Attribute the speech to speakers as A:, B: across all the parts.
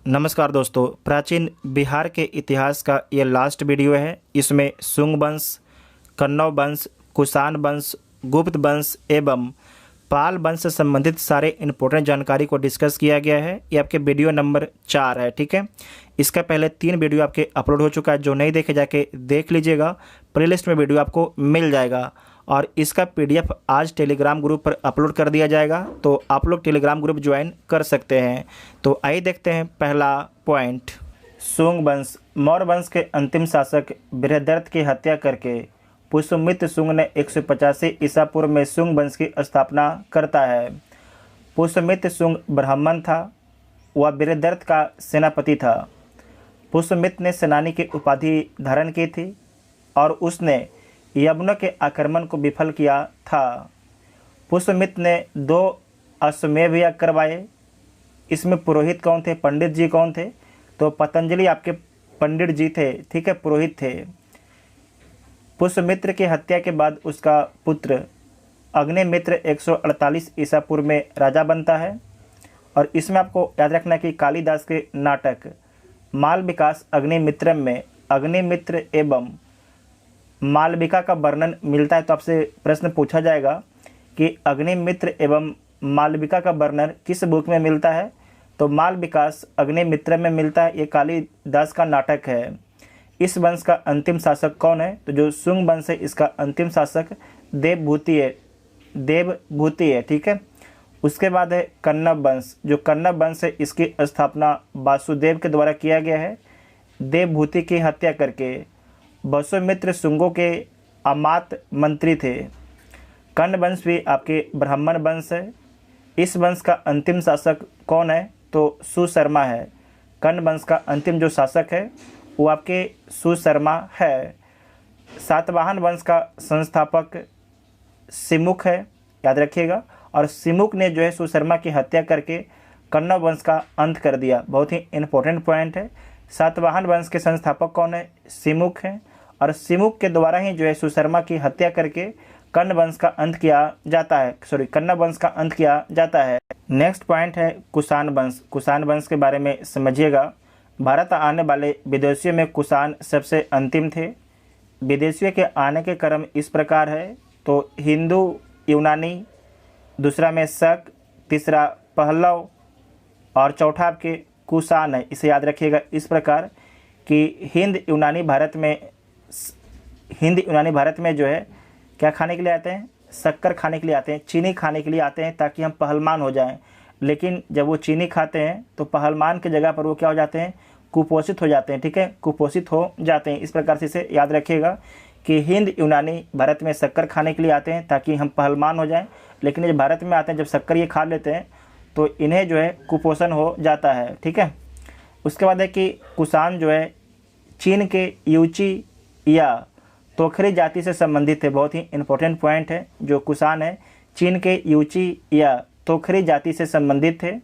A: नमस्कार दोस्तों, प्राचीन बिहार के इतिहास का ये लास्ट वीडियो है। इसमें शुंग वंश, कन्नौ वंश, कुषाण वंश, गुप्त वंश एवं पाल वंश से संबंधित सारे इंपॉर्टेंट जानकारी को डिस्कस किया गया है। ये आपके वीडियो नंबर 4 है, ठीक है। इसका पहले 3 वीडियो आपके अपलोड हो चुका है, जो नहीं देखे जाके देख लीजिएगा। प्लेलिस्ट में वीडियो आपको मिल जाएगा और इसका पीडीएफ आज टेलीग्राम ग्रुप पर अपलोड कर दिया जाएगा, तो आप लोग टेलीग्राम ग्रुप ज्वाइन कर सकते हैं। तो आइए देखते हैं पहला पॉइंट। शुंग वंश। मौर्य वंश के अंतिम शासक बृहद्रथ की हत्या करके पुष्यमित्र शुंग ने 185 ईसा पूर्व में शुंग वंश की स्थापना करता है। पुष्यमित्र शुंग ब्राह्मण था, वह बृहद्रथ का सेनापति था। पुष्यमित्र ने सेनानी की उपाधि धारण की थी और उसने यवनों के आक्रमण को विफल किया था। पुष्यमित्र ने 2 अश्वमेध यज्ञ करवाए। इसमें पुरोहित कौन थे, पंडित जी कौन थे? तो पतंजलि आपके पंडित जी थे, ठीक है, पुरोहित थे। पुष्यमित्र की हत्या के बाद उसका पुत्र अग्निमित्र 148 ईसा पूर्व में राजा बनता है। और इसमें आपको याद रखना कि कालिदास के नाटक मालविकास अग्निमित्रम में अग्निमित्र एवं मालविका का वर्णन मिलता है। तो आपसे प्रश्न पूछा जाएगा कि अग्निमित्र एवं मालविका का वर्णन किस बुक में मिलता है? तो मालविकास अग्निमित्र में मिलता है। ये कालिदास का नाटक है। इस वंश का अंतिम शासक कौन है? तो जो शुंग वंश है, इसका अंतिम शासक देवभूति है, ठीक है। उसके बाद है कन्नव वंश। जो कन्नव वंश है, इसकी स्थापना वासुदेव के द्वारा किया गया है, देवभूति की हत्या करके। वसुमित्र शुंगों के अमात्य मंत्री थे। कर्ण वंश भी आपके ब्राह्मण वंश है। इस वंश का अंतिम शासक कौन है? तो सुशर्मा है। कर्ण वंश का अंतिम जो शासक है वो आपके सुशर्मा है। सातवाहन वंश का संस्थापक सिमुख है, याद रखिएगा। और सिमुख ने जो है सुशर्मा की हत्या करके कन्नव वंश का अंत कर दिया। बहुत ही इंपॉर्टेंट पॉइंट है। सातवाहन वंश के संस्थापक कौन है? सिमुख है। और सिमुख के द्वारा ही जो है सुशर्मा की हत्या करके कर्ण वंश का अंत किया जाता है, कन्नव वंश का अंत किया जाता है। नेक्स्ट पॉइंट है कुषाण वंश। कुषाण वंश के बारे में समझिएगा। भारत आने वाले विदेशियों में कुषाण सबसे अंतिम थे। विदेशियों के आने के क्रम इस प्रकार है। तो हिंदू, यूनानी, दूसरा में शक, तीसरा पहलव और चौथा आपके कुषाण है। इसे याद रखिएगा इस प्रकार कि हिंद यूनानी भारत में जो है क्या खाने के लिए आते हैं? शक्कर खाने के लिए आते हैं, चीनी खाने के लिए आते हैं, ताकि हम पहलवान हो जाएं। लेकिन जब वो चीनी खाते हैं तो पहलवान की जगह पर वो क्या हो जाते हैं? कुपोषित हो जाते हैं, ठीक है, कुपोषित हो जाते हैं। इस प्रकार से इसे याद रखिएगा कि हिंद यूनानी भारत में शक्कर खाने के लिए आते हैं ताकि हम पहलवान हो जाएं। लेकिन जब भारत में आते हैं, जब शक्कर ये खा लेते हैं तो इन्हें जो है कुपोषण हो जाता है, ठीक है। उसके बाद है कि कुषाण जो है चीन के यूची या तोखरी जाति से संबंधित है। बहुत ही इंपॉर्टेंट पॉइंट है। जो कुषाण है चीन के यूची या तोखरी जाति से संबंधित है।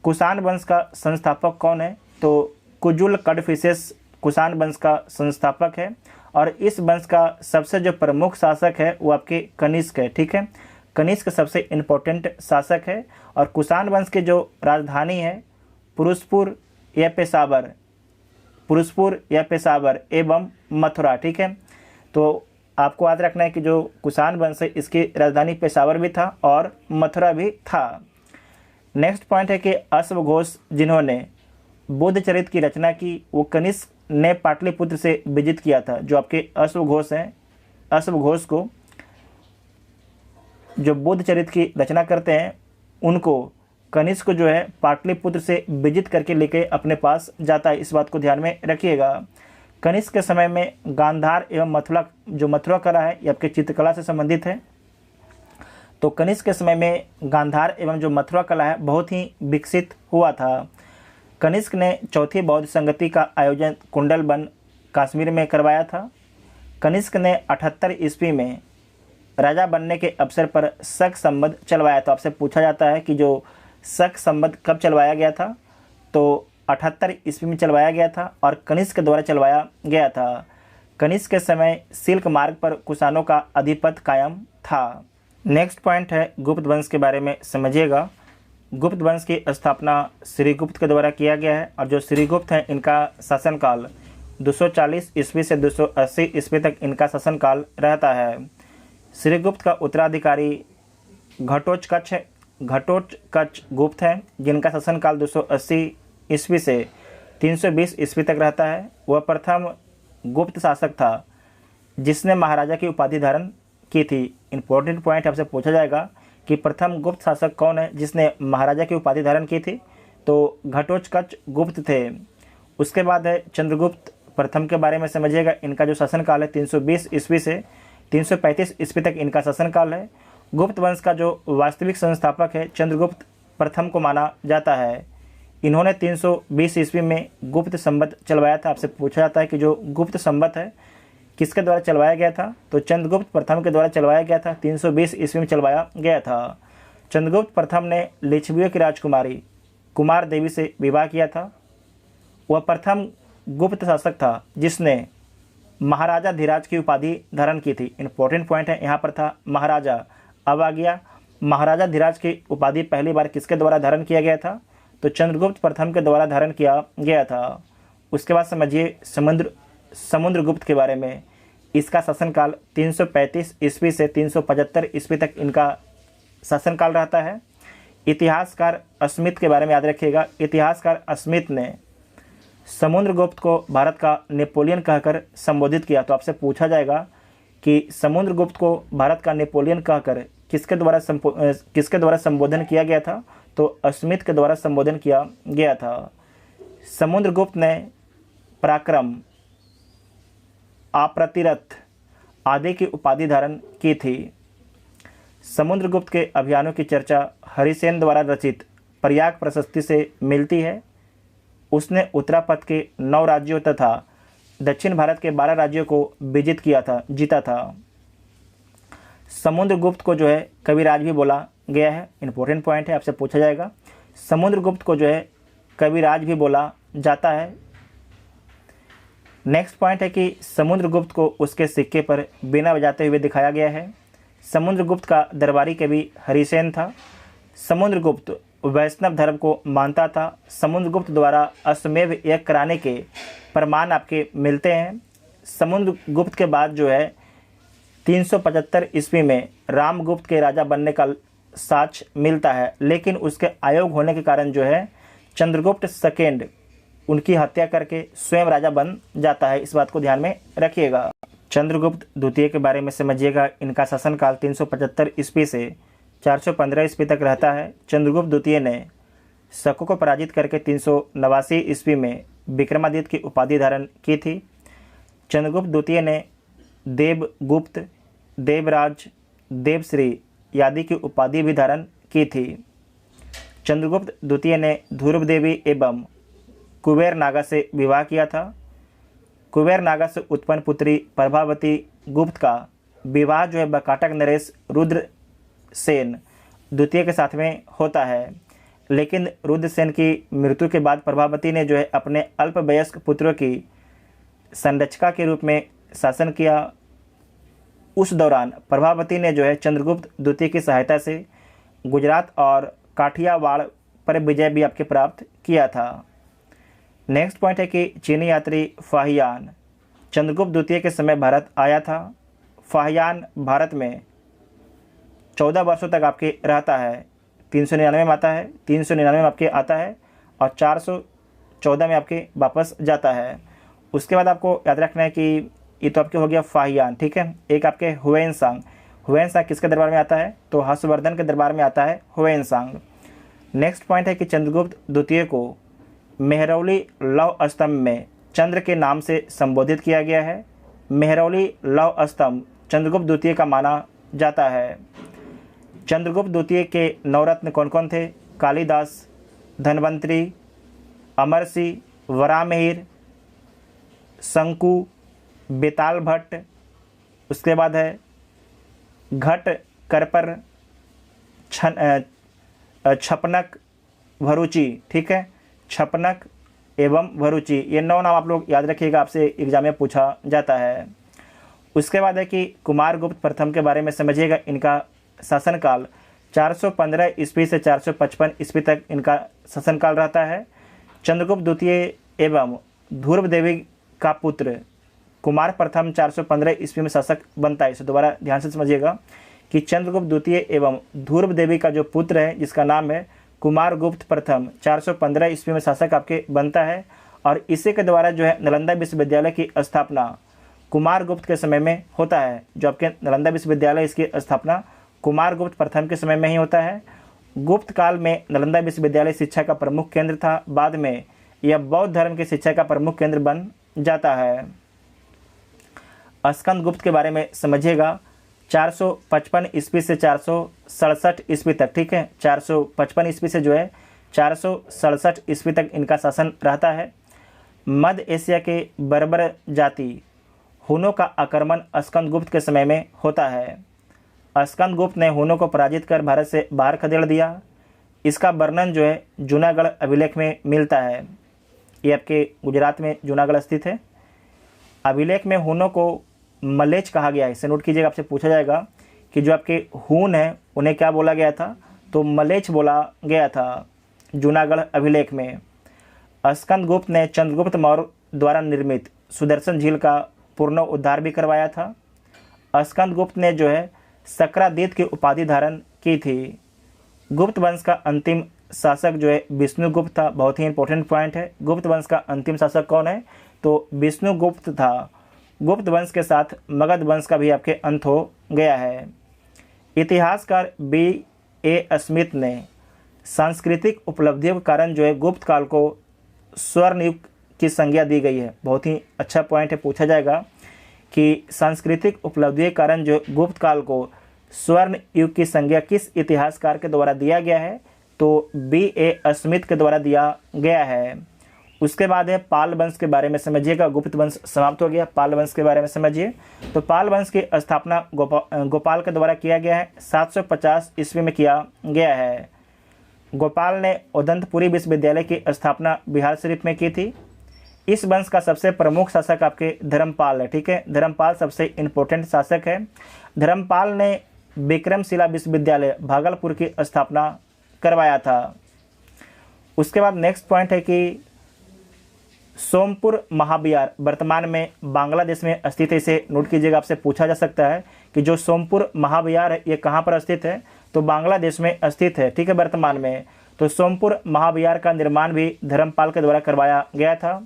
A: कुषाण वंश का संस्थापक कौन है? तो कुजुल कडफिसेस कुषाण वंश का संस्थापक है। और इस वंश का सबसे जो प्रमुख शासक है वो आपके कनिष्क है, ठीक है। कनिष्क सबसे इम्पोर्टेंट शासक है। और कुषाण वंश की जो राजधानी है पुरुषपुर या पेशावर एवं मथुरा, ठीक है। तो आपको याद रखना है कि जो कुषाण वंश है इसकी राजधानी पेशावर भी था और मथुरा भी था। नेक्स्ट पॉइंट है कि अश्वघोष जिन्होंने बुद्ध चरित्र की रचना की, वो कनिष्क ने पाटलिपुत्र से विजित किया था। जो आपके अश्वघोष हैं, अश्वघोष को जो बुद्ध चरित्र की रचना करते हैं, उनको कनिष्क जो है पाटलिपुत्र से विजित करके लेके अपने पास जाता है। इस बात को ध्यान में रखिएगा। कनिष्क के समय में गांधार एवं मथुरा कला है, ये आपके चित्रकला से संबंधित है। तो कनिष्क के समय में गांधार एवं जो मथुरा कला है बहुत ही विकसित हुआ था। कनिष्क ने चौथी बौद्ध संगति का आयोजन कुंडलबन कश्मीर में करवाया था। कनिष्क ने 78 ईस्वी में राजा बनने के अवसर पर शक संवत चलवाया। तो आपसे पूछा जाता है कि जो शक संवत कब चलवाया गया था? तो 78 ईस्वी में चलवाया गया था और कनिष्क के द्वारा चलवाया गया था। कनिष्क के समय सिल्क मार्ग पर कुषाणों का अधिपत्य कायम था। नेक्स्ट पॉइंट है गुप्त वंश के बारे में समझिएगा। गुप्त वंश की स्थापना श्रीगुप्त के द्वारा किया गया है और जो श्रीगुप्त हैं इनका शासनकाल 240 ईस्वी से 280 ईस्वी तक इनका शासनकाल रहता है। श्रीगुप्त का उत्तराधिकारी घटोत्कच गुप्त है जिनका शासनकाल 280 ईस्वी से 320 ईस्वी तक रहता है। वह प्रथम गुप्त शासक था जिसने महाराजा की उपाधि धारण की थी। इंपॉर्टेंट पॉइंट आपसे पूछा जाएगा कि प्रथम गुप्त शासक कौन है जिसने महाराजा की उपाधि धारण की थी, तो घटोत्कच गुप्त थे। उसके बाद है चंद्रगुप्त प्रथम के बारे में समझिएगा। इनका जो शासनकाल है 320 ईस्वी से 335 ईस्वी तक इनका शासनकाल है। गुप्त वंश का जो वास्तविक संस्थापक है चंद्रगुप्त प्रथम को माना जाता है। इन्होंने 320 ईस्वी में गुप्त संवत चलवाया था। आपसे पूछा जाता है कि जो गुप्त संवत है किसके द्वारा चलवाया गया था, तो चंद्रगुप्त प्रथम के द्वारा चलवाया गया था। 320 ईस्वी में चलवाया गया था। चंद्रगुप्त प्रथम ने लिच्छवियों की राजकुमारी कुमार देवी से विवाह किया था। वह प्रथम गुप्त शासक था जिसने महाराजा धीराज की उपाधि धारण की थी। इंपॉर्टेंट पॉइंट है यहाँ पर था महाराजा, अब आ गया महाराजा धीराज की उपाधि पहली बार किसके द्वारा धारण किया गया था, तो चंद्रगुप्त प्रथम के द्वारा धारण किया गया था। उसके बाद समझिए समुद्रगुप्त के बारे में। इसका शासनकाल 335 ईस्वी से 375 ईस्वी तक इनका शासनकाल रहता है। इतिहासकार स्मिथ के बारे में याद रखिएगा। इतिहासकार स्मिथ ने समुद्रगुप्त को भारत का नेपोलियन कहकर संबोधित किया। तो आपसे पूछा जाएगा कि समुद्रगुप्त को भारत का नेपोलियन कहकर किसके द्वारा संबोधन किया गया था, तो स्मिथ के द्वारा संबोधन किया गया था। समुद्रगुप्त ने पराक्रम, अप्रतिरथ आदि की उपाधि धारण की थी। समुद्रगुप्त के अभियानों की चर्चा हरिसेन द्वारा रचित प्रयाग प्रशस्ति से मिलती है। उसने उत्तरापथ के 9 राज्यों तथा दक्षिण भारत के 12 राज्यों को जीता था। समुद्रगुप्त को जो है कविराज भी बोला गया है। इंपॉर्टेंट पॉइंट है, आपसे पूछा जाएगा। समुद्रगुप्त को जो है कविराज भी बोला जाता है। नेक्स्ट पॉइंट है कि समुद्रगुप्त को उसके सिक्के पर बीना बजाते हुए दिखाया गया है। समुद्रगुप्त का दरबारी कवि हरिसेन था। समुद्रगुप्त वैष्णव धर्म को मानता था। समुद्रगुप्त द्वारा अश्वमेध यज्ञ कराने के प्रमाण आपके मिलते हैं। समुद्रगुप्त के बाद जो है 375 ईस्वी में रामगुप्त के राजा बनने का साक्ष्य मिलता है, लेकिन उसके अयोग्य होने के कारण जो है चंद्रगुप्त सेकेंड उनकी हत्या करके स्वयं राजा बन जाता है। इस बात को ध्यान में रखिएगा। चंद्रगुप्त द्वितीय के बारे में समझिएगा। इनका शासनकाल 375 ईस्वी से 415 ईस्वी तक रहता है। चंद्रगुप्त द्वितीय ने शकों को पराजित करके 389 ईस्वी में विक्रमादित्य की उपाधि धारण की थी। चंद्रगुप्त द्वितीय ने देवगुप्त, देवराज, देवश्री आदि की उपाधि भी धारण की थी। चंद्रगुप्त द्वितीय ने ध्रुव देवी एवं कुबेर नागा से विवाह किया था। कुबेर नागा से उत्पन्न पुत्री प्रभावती गुप्त का विवाह जो है बकाटक नरेश रुद्रसेन द्वितीय के साथ में होता है, लेकिन रुद्रसेन की मृत्यु के बाद प्रभावती ने जो है अपने अल्पवयस्क पुत्रों की संरक्षिका के रूप में शासन किया। उस दौरान प्रभावती ने जो है चंद्रगुप्त द्वितीय की सहायता से गुजरात और काठियावाड़ पर विजय भी आपके प्राप्त किया था। नेक्स्ट पॉइंट है कि चीनी यात्री फाहियान चंद्रगुप्त द्वितीय के समय भारत आया था। फाहियान भारत में 14 वर्षों तक आपके रहता है। 399 में आता है, 399 में आपके आता है और 414 में आपके वापस जाता है। उसके बाद आपको याद रखना है कि ये तो आपके हो गया फाहियान, ठीक है। एक आपके हुएनसांग किसके दरबार में आता है, तो हर्षवर्धन के दरबार में आता है हुएनसांग। नेक्स्ट पॉइंट है कि चंद्रगुप्त द्वितीय को मेहरौली लौह स्तंभ में चंद्र के नाम से संबोधित किया गया है। मेहरौली लौह स्तंभ चंद्रगुप्त द्वितीय का माना जाता है। चंद्रगुप्त द्वितीय के नवरत्न कौन कौन थे? कालिदास, धन्वंतरी, अमरसिंह, वराहमिहिर, शंकु, बेताल भट्ट। उसके बाद है घट करपर, छपनक, भरूची, ठीक है। छपनक एवं भरूची, ये 9 नाम आप लोग याद रखिएगा, आपसे एग्जाम में पूछा जाता है। उसके बाद है कि कुमारगुप्त प्रथम के बारे में समझिएगा। इनका शासनकाल 415 ईस्वी से 455 ईस्वी तक इनका शासनकाल रहता है। चंद्रगुप्त द्वितीय एवं ध्रुव देवी का पुत्र कुमार प्रथम 415 ईस्वी में शासक बनता है। इसे दोबारा ध्यान से समझिएगा कि चंद्रगुप्त द्वितीय एवं ध्रुव देवी का जो पुत्र है जिसका नाम है कुमार गुप्त प्रथम 415 ईस्वी में शासक आपके बनता है, और इसी के द्वारा जो है नालंदा विश्वविद्यालय की स्थापना कुमार गुप्त के समय में होता है। जो आपके नालंदा विश्वविद्यालय इसकी स्थापना कुमार गुप्त प्रथम के समय में ही होता है। गुप्त काल में नालंदा विश्वविद्यालय शिक्षा का प्रमुख केंद्र था, बाद में यह बौद्ध धर्म की शिक्षा का प्रमुख केंद्र बन जाता है। स्कंद गुप्त के बारे में समझिएगा, 455 ईस्वी से 467 ईस्वी तक, ठीक है, 455 ईस्वी से जो है 467 ईस्वी तक इनका शासन रहता है। मध्य एशिया के बर्बर जाति हुनों का आक्रमण स्कंद गुप्त के समय में होता है। स्कंद गुप्त ने हुनों को पराजित कर भारत से बाहर खदेड़ दिया। इसका वर्णन जो है जूनागढ़ अभिलेख में मिलता है। ये आपके गुजरात में जूनागढ़ स्थित है। अभिलेख में हुनों को मलेच कहा गया है। इसे नोट कीजिएगा, आपसे पूछा जाएगा कि जो आपके हून है उन्हें क्या बोला गया था, तो मलेच बोला गया था जूनागढ़ अभिलेख में। स्कंद गुप्त ने चंद्रगुप्त मौर्य द्वारा निर्मित सुदर्शन झील का पुनरुद्धार भी करवाया था। स्कंद गुप्त ने जो है सक्रादित की उपाधि धारण की थी। गुप्त वंश का अंतिम शासक जो है विष्णुगुप्त था। बहुत ही इंपॉर्टेंट पॉइंट है, गुप्त वंश का अंतिम शासक कौन है, तो विष्णुगुप्त था। गुप्त वंश के साथ मगध वंश का भी आपके अंत हो गया है। इतिहासकार B.A. स्मिथ ने सांस्कृतिक उपलब्धियों के कारण जो है गुप्त काल को स्वर्ण युग की संज्ञा दी गई है। बहुत ही अच्छा पॉइंट है, पूछा जाएगा कि सांस्कृतिक उपलब्धियों के कारण जो गुप्त काल को स्वर्ण युग की संज्ञा किस इतिहासकार के द्वारा दिया गया है, तो B.A. स्मिथ के द्वारा दिया गया है। उसके बाद है पाल वंश के बारे में समझिएगा। गुप्त वंश समाप्त हो गया, पाल वंश के बारे में समझिए। तो पाल वंश की स्थापना गोपाल के द्वारा किया गया है, 750 ईस्वी में किया गया है। गोपाल ने उदंतपुरी विश्वविद्यालय की स्थापना बिहार शरीफ में की थी। इस वंश का सबसे प्रमुख शासक आपके धर्मपाल है, ठीक है, धर्मपाल सबसे इंपॉर्टेंट शासक है। धर्मपाल ने विक्रमशिला विश्वविद्यालय भागलपुर की स्थापना करवाया था। उसके बाद नेक्स्ट पॉइंट है कि सोमपुर महाविहार वर्तमान में बांग्लादेश में स्थित है। इसे नोट कीजिएगा, आपसे पूछा जा सकता है कि जो सोमपुर महाविहार है ये कहाँ पर स्थित है, तो बांग्लादेश में स्थित है, ठीक है, वर्तमान में। तो सोमपुर महाविहार का निर्माण भी धर्मपाल के द्वारा करवाया गया था।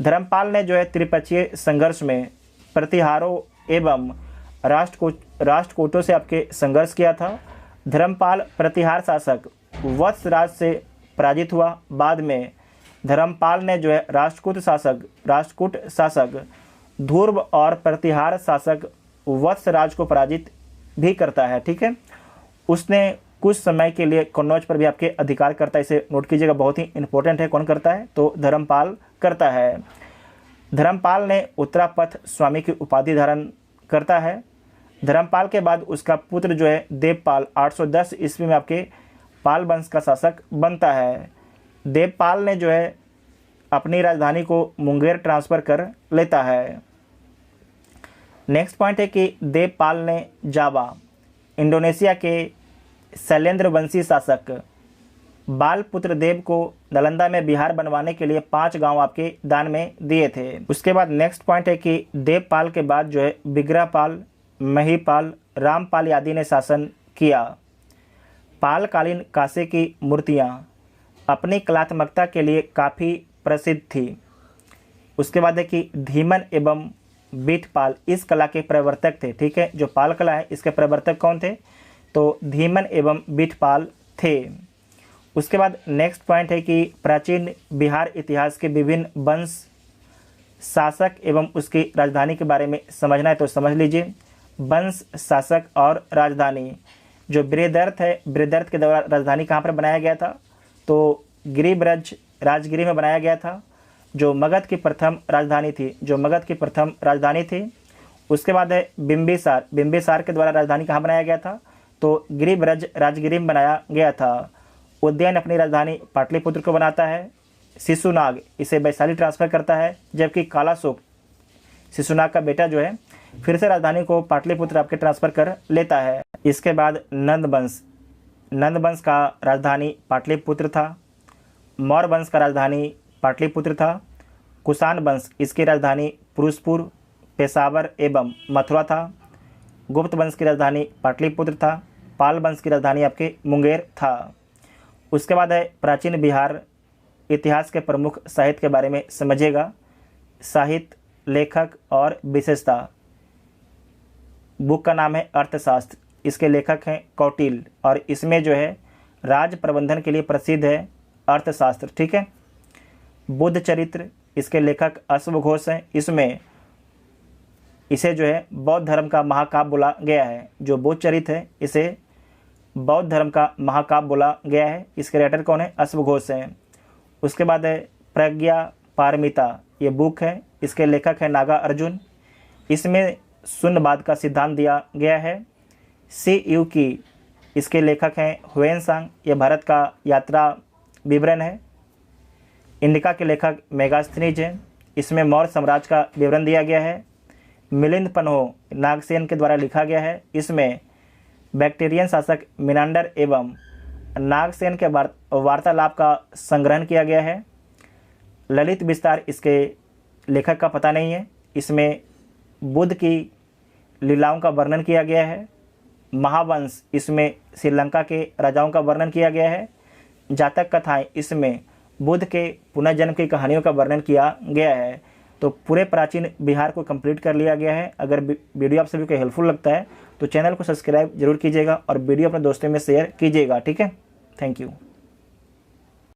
A: धर्मपाल ने जो है त्रिपक्षीय संघर्ष में प्रतिहारों एवं राष्ट्रकूटों से आपके संघर्ष किया था। धर्मपाल प्रतिहार शासक वत्सराज से पराजित हुआ। बाद में धर्मपाल ने जो है राष्ट्रकूट शासक ध्रुव और प्रतिहार शासक वत्सराज को पराजित भी करता है, ठीक है। उसने कुछ समय के लिए कन्नौज पर भी आपके अधिकार करता है। इसे नोट कीजिएगा, बहुत ही इंपॉर्टेंट है। कौन करता है, तो धर्मपाल करता है। धर्मपाल ने उत्तरापथ स्वामी की उपाधि धारण करता है। धर्मपाल के बाद उसका पुत्र जो है देवपाल 810 ईस्वी में आपके पाल वंश का शासक बनता है। देवपाल ने जो है अपनी राजधानी को मुंगेर ट्रांसफ़र कर लेता है। नेक्स्ट पॉइंट है कि देवपाल ने जावा इंडोनेशिया के शैलेंद्र वंशी शासक बालपुत्र देव को नालंदा में बिहार बनवाने के लिए 5 गांव आपके दान में दिए थे। उसके बाद नेक्स्ट पॉइंट है कि देवपाल के बाद जो है विग्रहपाल, महिपाल, रामपाल आदि ने शासन किया। पालकालीन कांसे की मूर्तियां अपनी कलात्मकता के लिए काफ़ी प्रसिद्ध थी। उसके बाद है कि धीमन एवं बीठपाल इस कला के प्रवर्तक थे, ठीक है। जो पाल कला है इसके प्रवर्तक कौन थे, तो धीमन एवं बीठपाल थे। उसके बाद नेक्स्ट पॉइंट है कि प्राचीन बिहार इतिहास के विभिन्न वंश शासक एवं उसकी राजधानी के बारे में समझना है तो समझ लीजिए। वंश, शासक और राजधानी। जो बृहदर्थ है, बृहदर्थ के द्वारा राजधानी कहाँ पर बनाया गया था, तो गिरिब्रज राजगिरी में बनाया गया था, जो मगध की प्रथम राजधानी थी। उसके बाद है बिंबिसार, बिंबिसार के द्वारा राजधानी कहाँ बनाया गया था, तो गिरिब्रज राजगिरी में बनाया गया था। उज्जैन अपनी राजधानी पाटलिपुत्र को बनाता है। शिशुनाग इसे वैशाली ट्रांसफ़र करता है, जबकि कालाशोक शिशुनाग का बेटा जो है फिर से राजधानी को पाटलिपुत्र आपके ट्रांसफ़र कर लेता है। इसके बाद नंद वंश नंद वंश का राजधानी पाटलिपुत्र था। मौर्य वंश का राजधानी पाटलिपुत्र था। कुषाण वंश इसकी राजधानी पुरुषपुर, पेशावर एवं मथुरा था। गुप्त वंश की राजधानी पाटलिपुत्र था। पाल वंश की राजधानी आपके मुंगेर था। उसके बाद है प्राचीन बिहार इतिहास के प्रमुख साहित्य के बारे में समझिएगा। साहित्य, लेखक और विशेषता। बुक का नाम है अर्थशास्त्र। इसके लेखक हैं कौटिल्य और इसमें जो है राज प्रबंधन के लिए प्रसिद्ध है अर्थशास्त्र। ठीक है। बुद्ध चरित्र, इसके लेखक अश्वघोष हैं। इसमें इसे जो है बौद्ध धर्म का महाकाव्य बोला गया है। जो बुद्ध चरित्र है इसे बौद्ध धर्म का महाकाव्य बोला गया है। इसके राइटर कौन है? अश्वघोष हैं। उसके बाद है प्रज्ञा पारमिता, ये बुक है। इसके लेखक है नागार्जुन। इसमें शून्यवाद का सिद्धांत दिया गया है। सी यू की, इसके लेखक हैं हुएनसांग। ये भारत का यात्रा विवरण है। इंडिका के लेखक मेगास्थनीज हैं। इसमें मौर्य साम्राज्य का विवरण दिया गया है। मिलिंद पन्हो नागसेन के द्वारा लिखा गया है। इसमें बैक्टेरियन शासक मिनांडर एवं नागसेन के वार्तालाप का संग्रहण किया गया है। ललित विस्तार, इसके लेखक का पता नहीं है। इसमें बुद्ध की लीलाओं का वर्णन किया गया है। महावंश, इसमें श्रीलंका के राजाओं का वर्णन किया गया है। जातक कथाएं, इसमें बुद्ध के पुनर्जन्म की कहानियों का वर्णन किया गया है। तो पूरे प्राचीन बिहार को कंप्लीट कर लिया गया है। अगर वीडियो आप सभी को हेल्पफुल लगता है तो चैनल को सब्सक्राइब जरूर कीजिएगा और वीडियो अपने दोस्तों में शेयर कीजिएगा। ठीक है, थैंक यू।